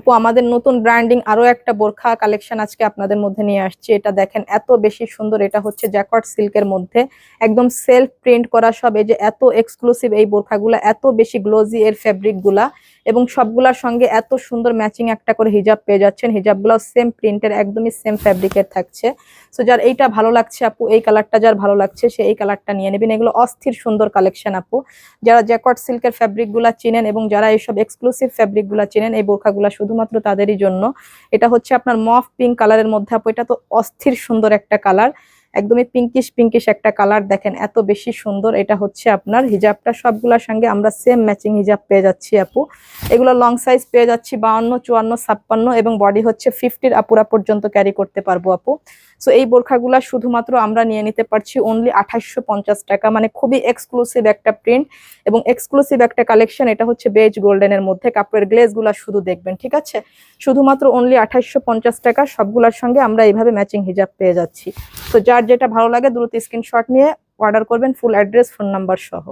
আপু আমাদের নতুন ব্র্যান্ডিং আরো একটা বোরখা কালেকশন আজকে আপনাদের মধ্যে নিয়ে আসছি। এটা দেখেন এত বেশি সুন্দর, এটা হচ্ছে জ্যাকর্ড সিল্কের মধ্যে একদম সেলফ প্রিন্ট করা সব। এই যে এত এক্সক্লুসিভ এই বোরখাগুলা, এত বেশি গ্লোজি এর ফেব্রিক গুলা, এবং সবগুলার সঙ্গে এত সুন্দর ম্যাচিং একটা করে হিজাব পেয়ে যাচ্ছেন। হিজাব গুলো সেম প্রিন্টের, একদমই সেম ফেব্রিকের থাকছে। সো যার এইটা ভালো লাগছে আপু, এই কালারটা যার ভালো লাগছে সে এই কালারটা নিয়ে নেবেন। এগুলো অস্থির সুন্দর কালেকশন আপু। যারা জ্যাকর্ড সিল্কের ফ্যাব্রিক গুলা চিনেন এবং যারা এইসব এক্সক্লুসিভ ফ্যাব্রিক গুলা চিনেন, এই বোরখাগুলা শুধুমাত্র তাদেরই জন্য। এটা হচ্ছে আপনার মফ পিঙ্ক কালারের মধ্যে আপু, এটা তো অস্থির সুন্দর একটা কালার, একদমই পিঙ্কিশ পিঙ্কিশ একটা কালার। দেখেন এত বেশি সুন্দর। এটা হচ্ছে আপনার হিজাবটা, সবগুলোর সঙ্গে আমরা সেম ম্যাচিং হিজাব পেয়ে যাচ্ছি আপু। এগুলো লং সাইজ পেয়ে যাচ্ছি 52, 54, 56, এবং বডি হচ্ছে 50-র আপুরা পর্যন্ত ক্যারি করতে পারবো আপু। সো এই বোরখাগুলা শুধুমাত্র আমরা নিয়ে নিতে পারছি অনলি 2850 টাকা, মানে খুবই এক্সক্লুসিভ একটা প্রিন্ট এবং এক্সক্লুসিভ একটা কালেকশন। এটা হচ্ছে বেজ গোল্ডেনের মধ্যে, কাপড়ের গ্লেজ গুলা শুধু দেখবেন, ঠিক আছে? শুধুমাত্র অনলি 2850 টাকা, সবগুলোর সঙ্গে আমরা এইভাবে ম্যাচিং হিজাব পেয়ে যাচ্ছি। তো যার যেটা ভালো লাগে দ্রুত স্ক্রিনশট নিয়ে অর্ডার করবেন, ফুল অ্যাড্রেস ফোন নাম্বার সহ।